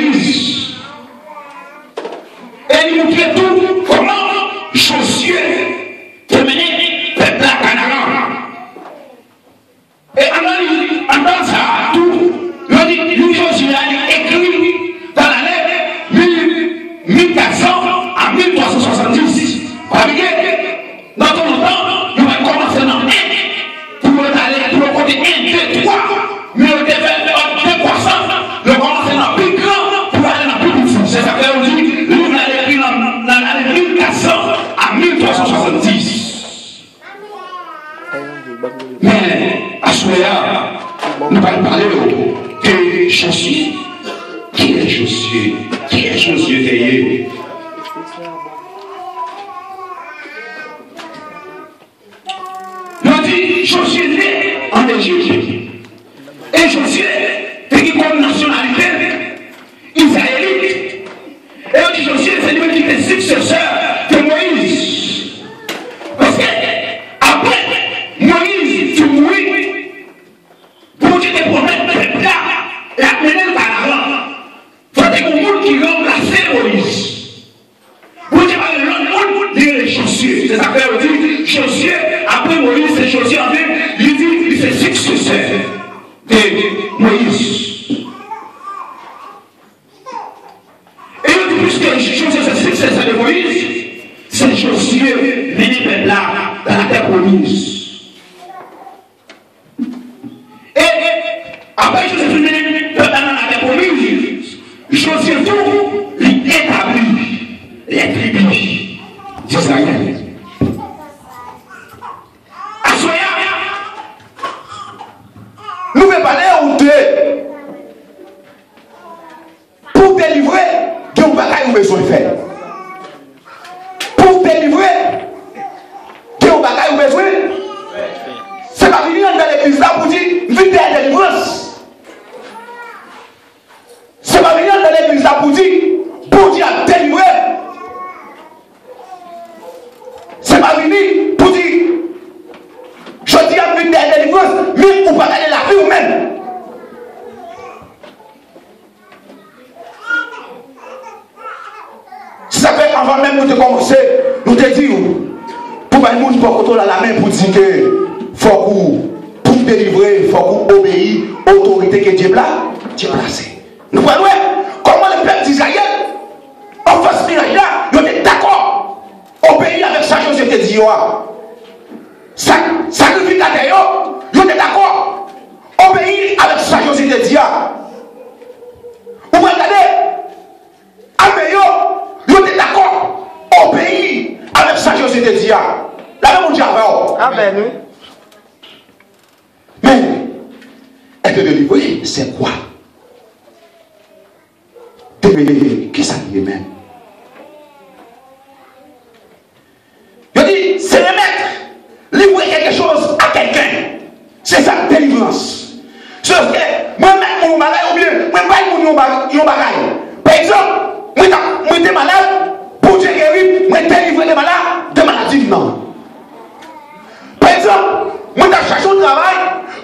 Moïse. Et il montrait tout comment Josué te menait le peuple à Canaan. Et en dans ça, tout, lui Josué a écrit dans la lettre 1400 à 1370. Dans ton temps, il va commencer dans 1 pour aller pour le côté 1, 2, 3. Mais on devait faire 2 croissants, le commencer dans plus grand pour aller dans plus profond. C'est ça que dit, lui, il a écrit dans l'année 1400 à 1370. Mais à ce moment-là, nous allons parler de Josué. Qui est Josué? Qui est Josué Théier? On dit Josué né en Égypte. Et Josué était comme nationalité israélite. Et on dit Josué, c'est lui qui était successeur de Moïse. Parce que après Moïse fut mort, pour Dieu te promettre le peuple là, et amener le Pharaon. Il faut que monde qui remplaçait Moïse. Pour Dieu va le monde dire Josué. C'est ça qu'on dit Josué, après Moïse, c'est Josué en fait, il dit c'est successeur de Moïse. Et on dit puisque Josué c'est successeur de Moïse, c'est Josué mené le peuple là dans la terre promise. Et après Josué mené le peuple dans la terre promise, Josué tout établit les tribus d'Israël. Nous ne pouvons pas aller pour délivrer de nos bagages que nous besoin de faire. Pour délivrer de nos bagages que nous besoin de faire. C'est pas venir dans l'église là pour dire vite la délivrance. C'est pas venir dans l'église là pour dire délivrer. C'est pas venir pour dire je dis à venir dans la délivrance, mais pour pas aller la vie ou même. Ça fait avant même de commencer, nous te disons, pour pas le monde pour contrôler la main pour dire que faut pour délivrer, il faut obéir à l'autorité que Dieu a placée. Nous voyons comment le peuple d'Israël, en face de là, ils étaient d'accord, obéir avec ça, je te dis. Sacrificateur, ils étaient d'accord, obéir avec ça, je te dis. Vous regardez, Améyo, ils étaient d'accord, obéir avec ça, je te dis. La même chose Amen. Mais, être délivré, c'est quoi? Délivré, qui ça dit même? Je dis, c'est le mettre, livrer quelque chose à quelqu'un. C'est ça, délivrance. Sauf que, moi-même, mon bagage, ou bien, moi-même, mon bagage. Par exemple, moi, j'étais malade, pour Dieu guérir, moi, délivrer les malades de maladies, non. Par exemple, moi, j'ai cherché un travail,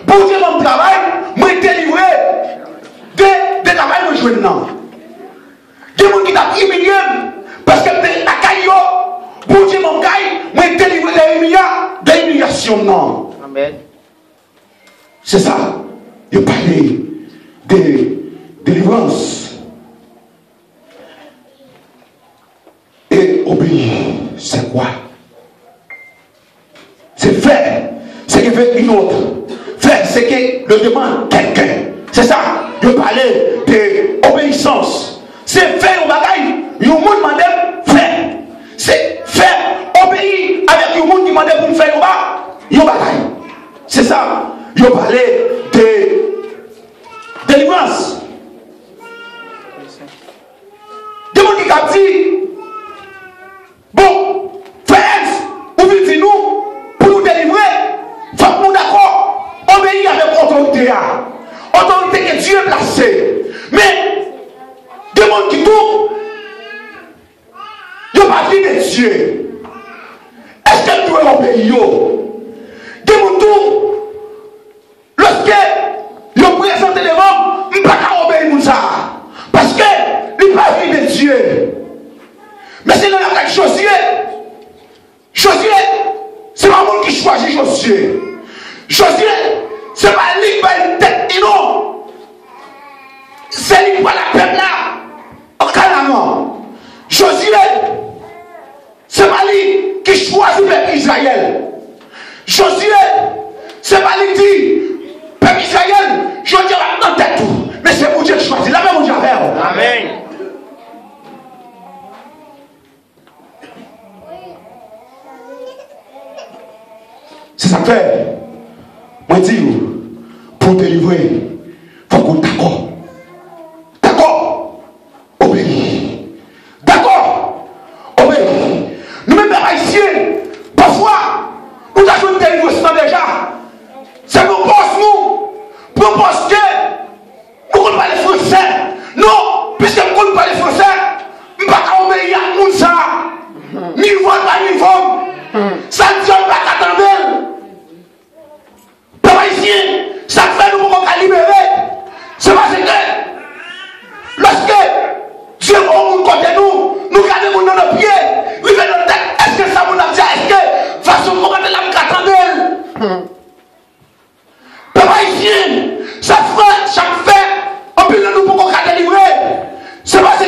pour Dieu, mon travail, moi, délivré de travail, moi, je non. Il y a des gens qui t'a humilié, parce que la caillou, pour Dieu, mon caille, moi, délivré de l'humiliation, non. Amen. C'est ça. Il parlait de délivrance. Et obéir, c'est quoi? C'est faire ce que fait une autre. Faire ce que le demande quelqu'un. C'est ça. Je parlais d'obéissance. C'est faire un bagage. Il y a un monde qui demande faire. C'est faire obéir avec un monde qui demande pour faire un bagage. C'est ça. Je parlais de délivrance. Des gens qui ont dit bon, frères, vous dites nous, pour nous délivrer, il faut que nous d'accord, obéir avec l'autorité. Autorité que Dieu a placée. Mais, des gens qui tournent, ils n'ont pas dit de Dieu. Est-ce que nous devons obéir? Des gens qui tournent, lorsque ils présentent devant, ils ne peuvent pas obéir ça. Parce que pour la peuple là, en Canaan. Josué, c'est pas lui qui choisit le peuple Israël. Josué, c'est pas lui qui dit, peuple Israël, je dis dans tête tout. Mais c'est pour Dieu qui choisit. La même Dieu avec. Amen. C'est ça que fait. Moi, je dis, pour délivrer, il faut qu'on d'accord. D'accord. Obéis. D'accord. Obéis. Nous-mêmes, haïtiens, parfois, nous avons délivré ça déjà. C'est pour penser que nous ne parlons pas français. Non, puisque nous ne parlons pas français, nous ne pouvons pas obéir à tout ça. Niveau par niveau. Ça ne tient pas qu'à attendre. Papa ici, ça fait nous pouvons pas libérer. C'est parce que lorsque Dieu va nous côté nous gardons dans nos pieds, nous venons dans notre tête. Est-ce que ça vous a dit? Est-ce que façon comment de la attendre? Papa ici, ça fait un peu de nous pour qu'on délivrer. C'est parce que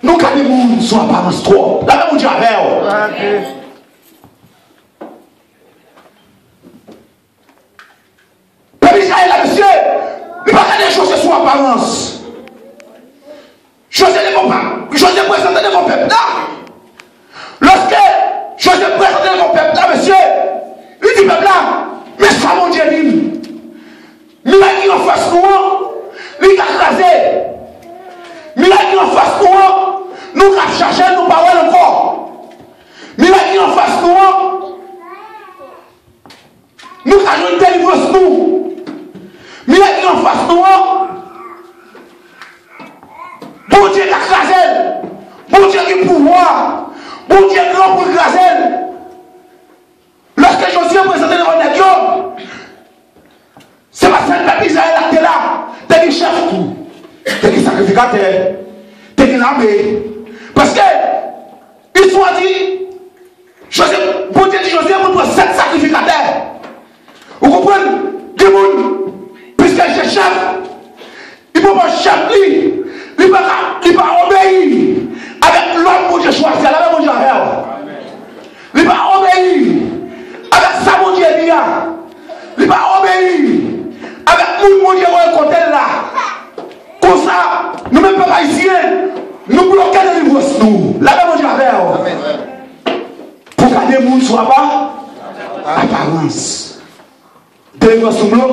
nous gardons les gens sur apparence trop. La même Dieu avec. Peuple Israël, là, monsieur, il ne va pas des choses sur apparence. José présenté devant mon peuple là. Lorsque José présenté devant mon peuple là, monsieur, il dit peuple là, mais ça mon Dieu dit. Mila qui en face nous, il a crasé. Mila qui en face nous avons cherché nos paroles encore. Mila qui en face nous avons une délivrance nous. Mila qui en face nous, bon Dieu qui a crasé. Bon Dieu qui a pouvoir. Bon Dieu qui a pour crasé. Lorsque Josué présenté devant les gens, c'est pas ça le peuple Israël qui est là. T'es qui chef tout. T'es qui sacrificateur. T'es qui l'armée. Parce que, ils sont dit, Josué, bon Dieu dit Josué, vous prenez 7 sacrificateurs. Vous comprenez? Des gens, puisque c'est chef, il ne peut pas chef, il ne peut pas obéir avec l'homme que Dieu choisit. La même Dieu il ne peut pas obéir avec ça, mon Dieu dit. Il ne peut pas obéir avec tout mon Dieu côté là. Comme ça, nous-mêmes, papa ici, nous bloquons les livres. Nous. La même Dieu avec. Pour garder le monde soit pas apparence. Délivrance sous l'eau.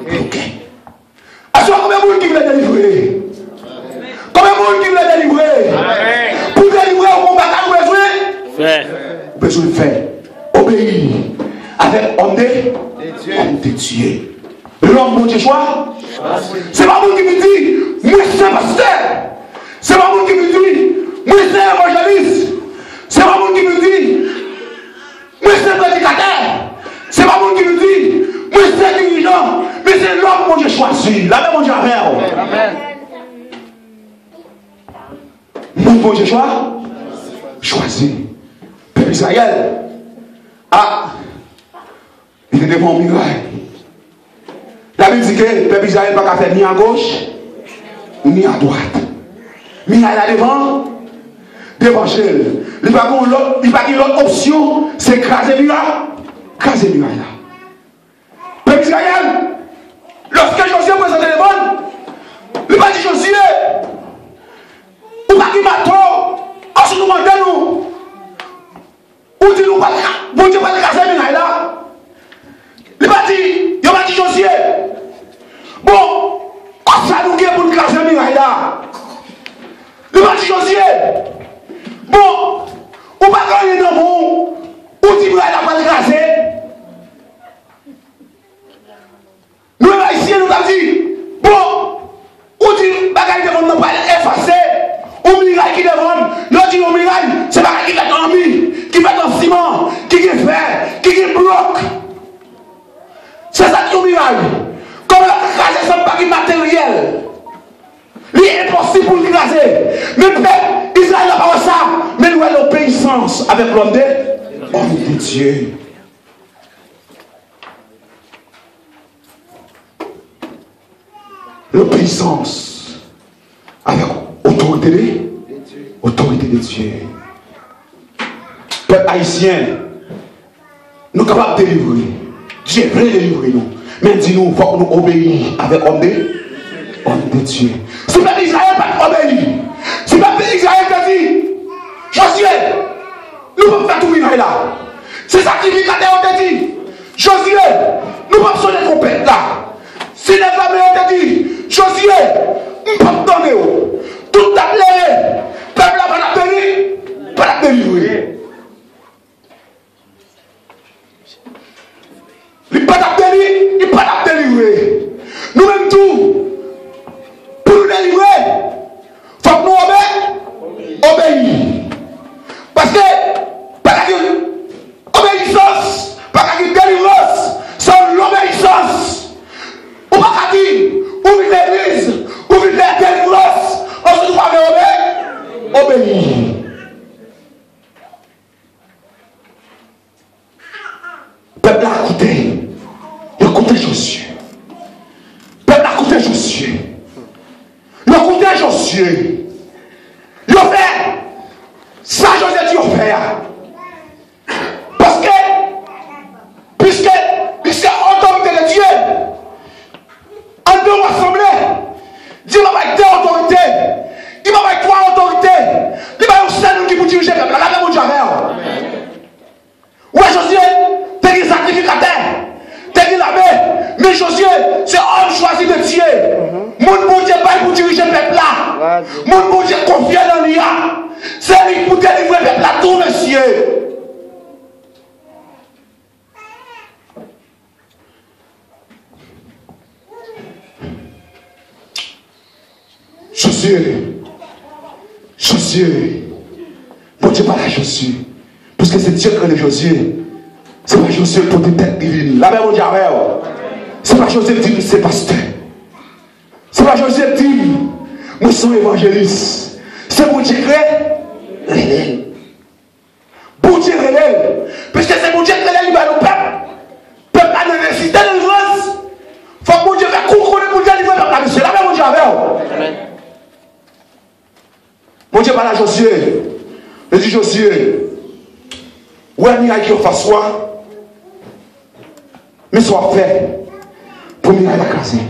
Ok. Est-ce combien de monde qui veut délivrer? Combien de monde qui veut délivrer? Pour délivrer, on va pas besoin. Besoin de faire. Obéir. Avec homme de Dieu. L'homme, mon Dieu, choix. C'est pas moi qui me dit, moi c'est pasteur. C'est pas moi qui me dit, moi c'est évangéliste. C'est pas moi qui me dit, moi c'est prédicateur. C'est pas moi qui me dit, moi c'est dirigeant. Mais c'est l'homme, mon Dieu, choisi. La même mon Dieu avec. Amen. Mon Dieu, choisi. Peuple Israël. Ah, il est devant le miracle. La Bible dit que le peuple Israël n'a pas faire ni à gauche, ni à droite. Mais là devant l'évangile. Il n'y a pas l'autre option, c'est écraser le miracle. Écraser le miracle. Peuple Israël, lorsque Josué présentait les bonnes, il n'a pas dit Josué, ou pas qui m'attend, ensuite nous demandons nous, ou dit nous, bon Dieu, pas écraser le miracle là. Il n'a pas dit Josué, bon, comme ça nous gagnons pour nous écraser le miracle là. Il n'a pas dit Josué, bon, ou pas gagner dans bon, ou dit miracle là pas écraser. Nous, ici, nous avons dit, bon, ou dit, bagaille devant nous pas effacer, ou miracle qui devant, nous dit, au miracle, c'est bagaille qui fait en mie, qui fait en ciment, qui fait fer, qui bloc. C'est ça qui est au miracle. Comme écraser sans bagaille matériel, il est impossible pour l'écraser. Mais peut-être, Israël n'a pas ça, mais nous avons l'obéissance avec l'homme de Dieu. l'obéissance avec autorité de Dieu. Peuple haïtien, nous sommes capables de délivrer. Dieu veut délivrer nous. Mais dis-nous, il faut que nous obéissions avec homme de Dieu. Si le peuple Israël n'a pas obéi, si le peuple Israël a dit, Josué, nous pouvons faire tout vivre là. C'est ça qui vit quand on te dit, Josué, nous pouvons sonner trompette là. Si les femmes ont dit, Josué, nous pouvons donner tout à l'heure, le peuple n'a pas délivrer. Il n'est pas délivrer. Nous-mêmes tout, pour nous délivrer, il faut que nous obéissons. Parce que, par obéissance, par délivrance, sans l'obéissance, on va dire, ouvre l'église, ouvre la délivrance, on se doit obéir. Peuple a écouté Josué. Peuple a écouté Josué. Il a écouté Josué. Il a fait ça, Josué dit, il a fait. Parce que, puisque l'autorité de Dieu, en deux rassemblés, Dieu m'a pas deux autorités. Il m'a pas trois autorités. Il m'a pas seul qui vous diriger le peuple. La même Dieu avec. Ouais, Josué, t'es sacrificateur. T'es l'armée. Mais Josué, c'est homme choisi de Dieu. Mon bon Dieu pas pour diriger le peuple là. Mon bon Dieu confié dans l'IA. C'est lui pour délivrer le peuple là, tout monsieur. Josué, bon Dieu pas la Josué, parce que c'est Dieu qui est Josué, c'est pas Josué pour des têtes divines, la même Dieu avec, c'est pas Josué qui dit c'est pasteur, c'est pas Josué qui dit nous sommes évangélistes, c'est pour Dieu qui est réel, pour Dieu réel, parce que c'est pour Dieu qui est réel, le peuple a de nécessité de délivrance, il faut que Dieu fasse coucou pour délivrer le peuple, c'est la même Dieu avec. Mon Dieu parle à Josué. Il dit Josué, ouais, miracle qui fasse soi, mais soit fait pour miracle la casser.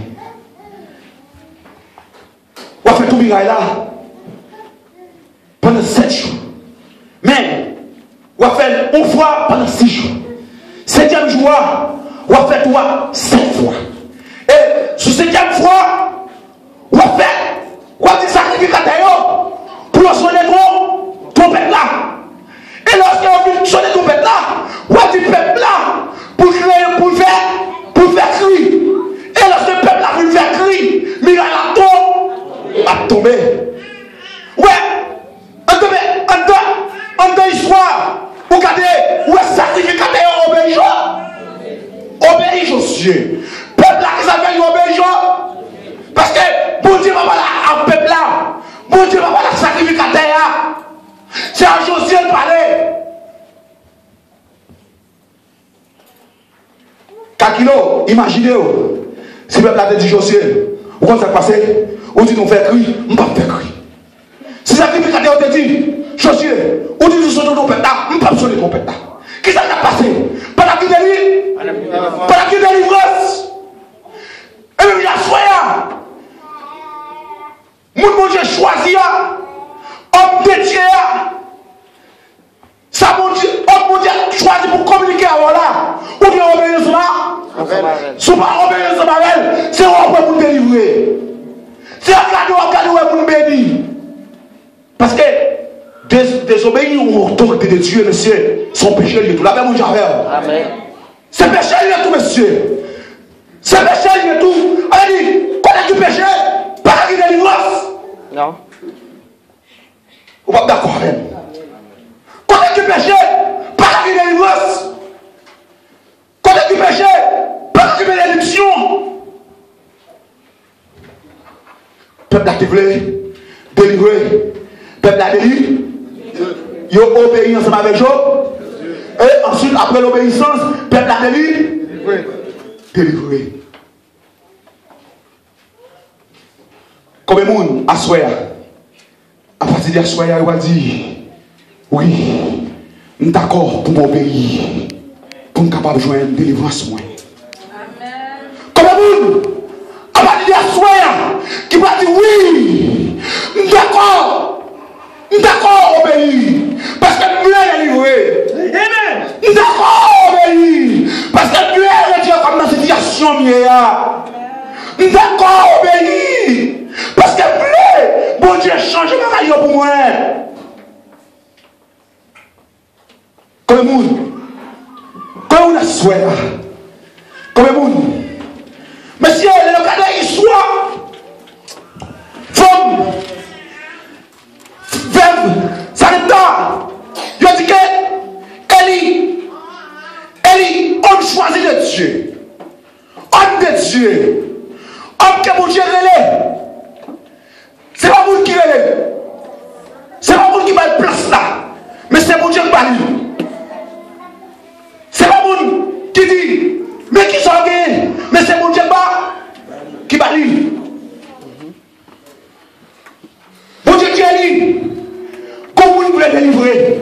On va faire tout miracle là pendant 7 jours. Mais on va faire une fois pendant 6 jours. 7e jour, on va faire 7 fois. Et sur 7e fois, on va faire sacrificateur. Pour sonner trompette là. Et lorsqu'on sonne trompette là, on dit peuple là, pour créer, pour faire cri. Et lorsque le peuple là, pour faire cri, miracle a tombé. Ouais, en deux histoires, vous regardez, où est sacrificateur obéissant. Obéis Josué. Peuple là qui s'appelle obéissant. Parce que bon Dieu va pas là, un peuple là. Bon Dieu va pas la sacrificateur. C'est à Josué de parler. Kakilo, imaginez-vous. Si le peuple a dit Josué, vous comprenez ce qui s'est passé? On dit nous faire cri, on ne peut pas faire cri. Si le sacrificateur te dit Josué, on dit nous sonner ton peuple là, on ne peut pas sonner ton peuple là. Qui ça a passé? Pendant qu'il délivre? Pendant qu'il délivrance. Et même il y a soya. Mon Dieu choisi, homme de Dieu, ça mon Dieu choisi pour communiquer avant là, ou bien obéir sur là, si pas obéir sur Marel, c'est un peu pour délivrer, c'est un cadeau pour nous bénir. Parce que désobéir aux autorités de Dieu, monsieur, son péché lié tout. La même Amen. C'est péché lié tout, monsieur. C'est péché lié tout. Allez, dit, connais du péché? Pas qu'il délivrance. Non. Vous n'êtes pas d'accord avec moi. Connais du péché? Pas qu'il délivrance. Connais du péché? Pas qu'il bénédiction. Peuple a délivré. Peuple a délivré. Il a obéi ensemble avec Job. Et ensuite, après l'obéissance, peuple a délivré. Comme le monde, à soi, à partir de soi, il va dire, oui, nous sommes d'accord pour m'obéir, pour nous capables de joindre une délivrance. Comme le monde, à partir de soi, qui va dire, oui, nous sommes d'accord. D'accord, obéir. Parce que Dieu est livré. Amen. D'accord, obéir. Parce que Dieu est Dieu comme dans cette situation. D'accord, obéir. Parce que Dieu, bon Dieu, change ma vie pour moi. Comme le monde. Comme on a souhaité. Comme le monde. Monsieur, le cas il soit femme. Ça n'est pas. Il dit que Élie, on choisit de Dieu. On de Dieu. On que mon Dieu relève. C'est pas vous qui relève. C'est pas vous qui va être place là. Mais c'est mon Dieu qui va lui. C'est pas vous qui dit, mais qui s'en vient. Mais c'est mon Dieu qui va lui. Mon Dieu qui est lui. Comment vous voulez délivrer?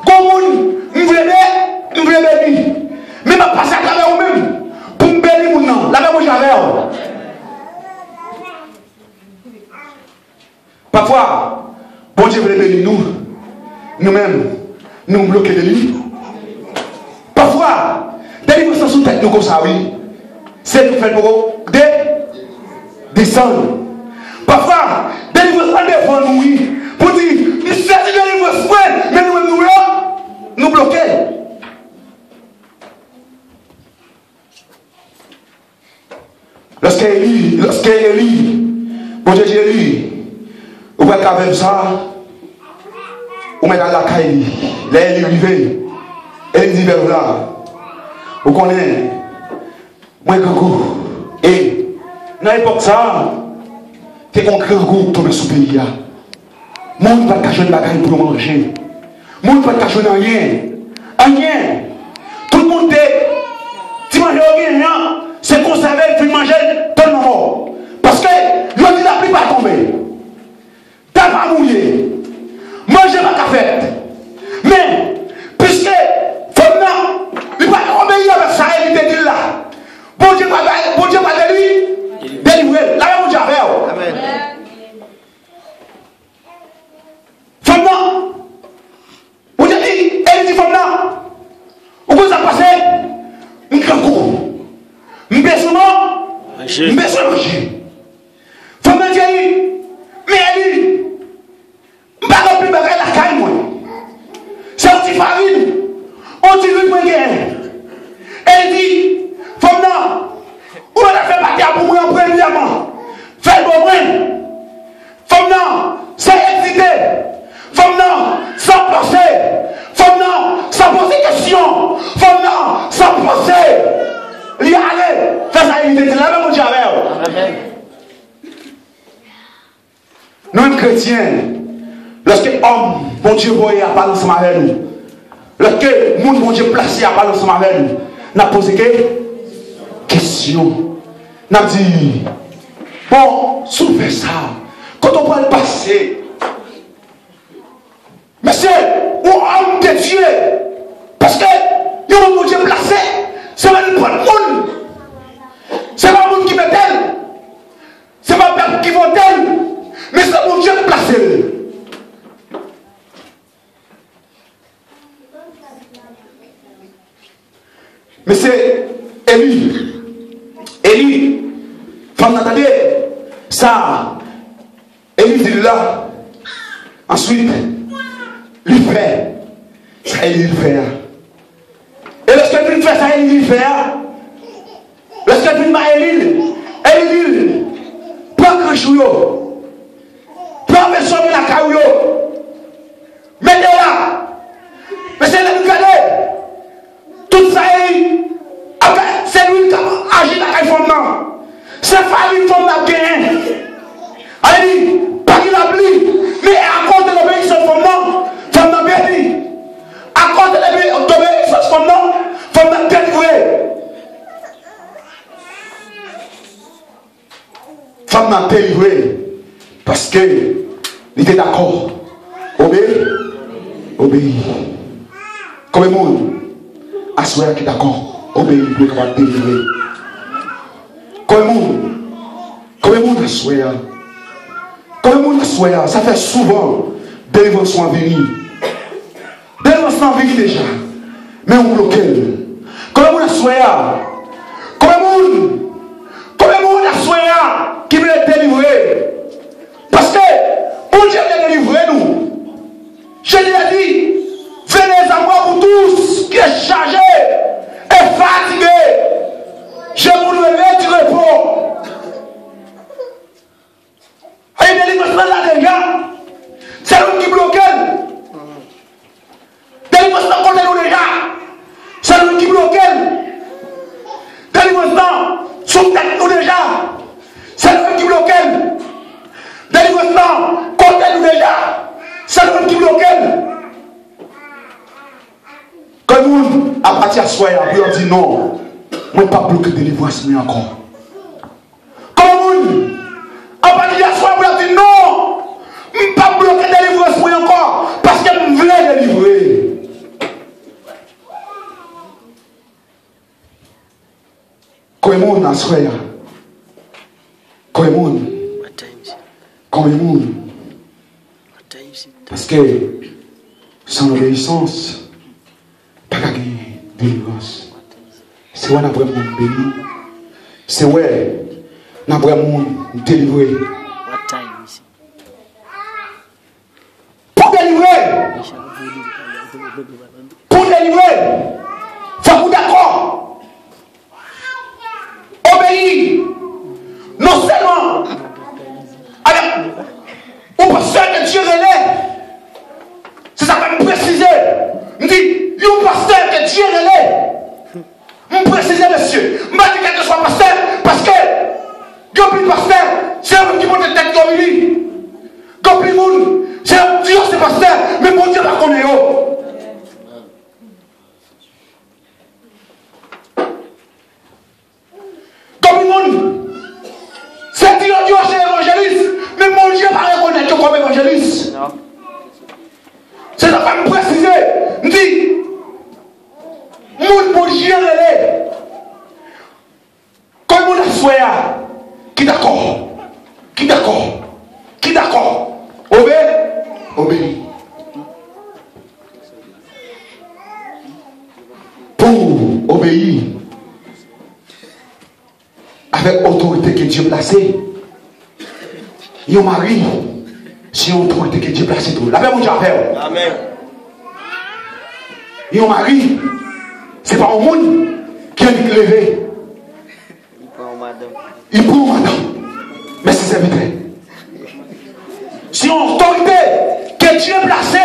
Comment vous voulez bénir? Mais je passe à travers vous-même pour me bénir mon nom. La même j'avais. Parfois, bon Dieu veut bénir nous. Nous-mêmes, nous bloquons de lui. Parfois, délivrance sous tête nous comme ça, oui. C'est nous faire pour descendre. Parfois, délivrance devant nous, oui. Pour dire, nous sommes délivrance, mais nous bloquons. Lorsque Élie, bon Dieu dit Élie, vous voyez qu'avec ça, vous mettez à la caille, là Élie arrivé, Élie dit vers là, vous connaissez, moi Gogo, et dans l'époque ça, c'est un grand groupe tombé sous le pays. Le monde ne va pas cacher une bagaille pour manger. Le monde ne va pas cacher rien. Rien. Tout le monde est. Si manger rien, c'est conserver puis manger tout le monde. Parce que le dit la pluie pas tomber. T'as pas mouillé. Manger pas qu'à faire. Mais, puisque, faut non, il va obéir avec ça et il dit là. Bon Dieu va délivrer. Là, mon Dieu avec. Amen. Femme, vous dites, elle dit femme, vous vous en passez, un grand coup. Un besoin manger. Femme dit, mais elle dit, je ne vais pas plus bagarre la caille, moi. C'est un petit farine, on dit lui, moi, elle dit, femme, vous allez faire partir pour moi en premièrement. Faites bon moi. Femme, c'est excité. Femme sans penser. Femme sans poser question. Femme sans penser. Il y a allé. Fais ça, il était là, même au Diable. Amen. Nous, chrétiens, lorsque l'homme, bon Dieu, voyait à parler ensemble avec nous, lorsque le monde, bon Dieu, placé à parler ensemble avec nous, n'a posé que question. N'a dit, bon, soulevez ça. Quand on va le passer, mais c'est un homme de Dieu. Parce que, il y a un bon Dieu placé, c'est pas le monde. C'est pas le monde qui met tel. C'est pas le peuple qui vont tel. Mais c'est le bon Dieu placé. Mais c'est Élie, femme attendez, ça, Élie dit là, ensuite, lui fait, ça Élie lui fait. Et lorsque lui fait ça, Élie lui fait, lorsque lui m'a Élie dit, prends grand chouillot, prends le son de la caillou, mettez là, mais c'est là que vous regardez, tout ça c'est lui qui agit dans la femme. C'est famille femme la gagne. Elle dit, pas qu'il a pris, mais à cause de l'obéissance femme n'a béni. À cause de l'obéissance femme n'a délivré. Femme n'a délivré. Parce que il était d'accord. Obéir. Comme le monde, à souhait qui est d'accord. Obéir pour pouvoir délivrer. Comme le monde à souhait. Comme le monde à souhait, ça fait souvent délivrance en venir. Délivrance en venir déjà. Mais on bloque. Comme le monde à souhait. Comme le monde à souhait qui veut être délivré. Parce que pour Dieu veut délivrer nous. Je lui ai dit, venez à moi vous tous qui êtes chargés et fatigués. Je vous donnerai du repos. Et il délivre là les gars. C'est l'homme qui bloque. Délivre ça contre nous déjà. C'est l'homme qui bloque. Délivre ça sous tête nous déjà. C'est l'homme qui bloque. Délivre ça contre nous déjà. C'est l'homme qui bloque. Quand nous, à partir de soi, après on dit non, moi ne pas bloquer délivrance mais encore. Quand nous, à partir de soi, on dit non, je ne pas bloquer délivrance mais encore, parce que je voulais délivrer. Quand le monde a soi, quand le monde, parce que sans l'obéissance, pas qu'à gagner délivrance. C'est où on a vraiment béni. C'est où on a vraiment délivré. Pour délivrer, il faut vous d'accord. Obéir. Non seulement avec un pasteur que Dieu relève. C'est ça que je préciser. Je dis, il y a un pasteur que Dieu relève. Je précise, monsieur. Je ne dis pas que ce soit pasteur, parce que il y a plus pasteur, c'est un qui monte la tête comme lui. Il y a plus de monde, c'est un Dieu, c'est pasteur, mais mon Dieu va connaître. Comme le monde, c'est Dieu, c'est évangéliste, mais mon Dieu va reconnaître comme évangéliste. C'est ça que je précise. Je dis, mon Dieu relève. Comme on a souhaité, qui d'accord. Obéis. Pour obéir avec autorité que Dieu placé, il y a un mari, c'est une autorité que Dieu placé tout. La paix mon Dieu a fait. Amen. Il y a un mari, c'est pas un monde qui a levé. Il prend madame. Mais c'est serviteur. Si on autorité que Dieu a placé,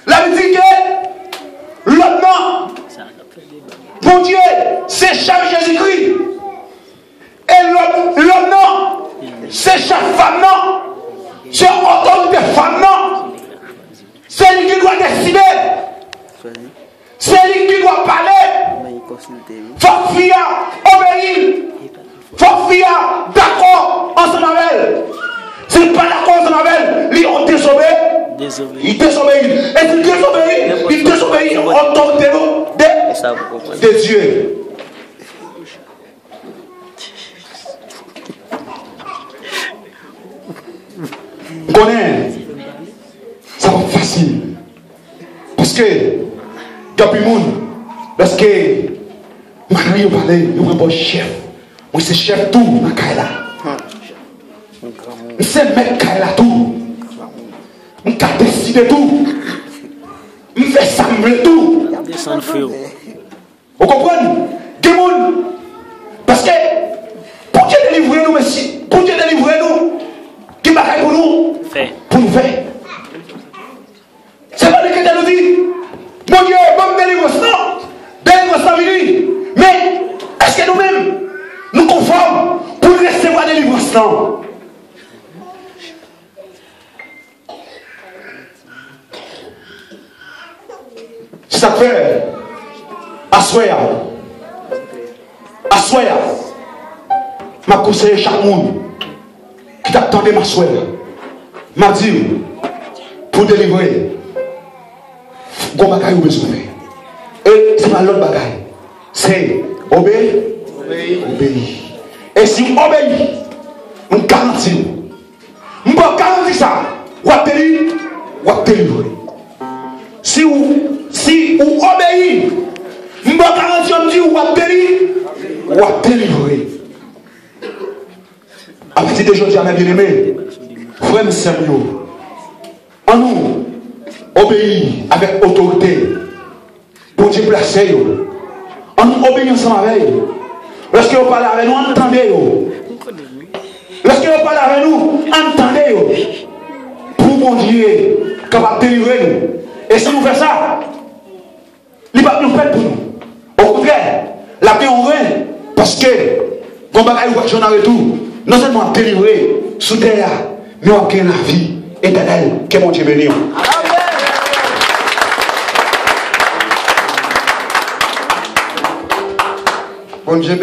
la veut dire que l'autre nom, pour Dieu, c'est chaque Jésus-Christ. Et l'autre nom, c'est chaque femme non. C'est autorité femme non. C'est lui qui doit décider. C'est lui qui doit parler. Faut fier, obéir. Faut fier, d'accord ensemble avec elle. Si pas d'accord ensemble avec elle, il désobéit. Il désobéit. Et s'il désobéit, il désobéit autorité de Dieu. Connaît, ça va facile. Parce que, depuis le monde, parce que, Marie a parlé, il y a un bon chef. Moi, c'est chef tout dans Kaila. C'est mettre Kaila tout. On a décidé tout. On fait sembler tout. Vous comprenez? Des monde. Parce que, pour Dieu délivrer nous, merci. Pour Dieu délivrer nous, qui bagaille pour nous? Pour nous faire. C'est pas le que nous dit. Mon Dieu, bon délivrance, non. Délivrance en vie. Mais, est-ce que nous-mêmes, nous conformes pour recevoir délivrance, non? C'est ça que fait. Assoya. Ma conseille chaque monde qui t'attendait ma soeur. M'a dit, pour délivrer, bon bagaille ou besoin. Et c'est pas l'autre bagaille. C'est obéir. Et si on obéit, on garantit. On peut garantir ça. On va délivrer. Si vous obéissez, on peut garantir on va délivrer. À partir de aujourd'hui, mes bien-aimés, frères et sœurs, on nous obéit avec autorité pour Dieu placer. On nous obéit ensemble avec eux. Lorsque vous parlez avec nous, entendez-vous. Lorsque vous parlez avec nous, entendez-vous. Pour mon Dieu, capable de délivrer nous. Et si nous faisons ça, il ne va pas nous faire pour nous. Au contraire, la paix en vain. Parce que, quand on va en retour, non seulement délivrer sous terre, mais on va la vie éternelle que mon Dieu bénit. Bon Dieu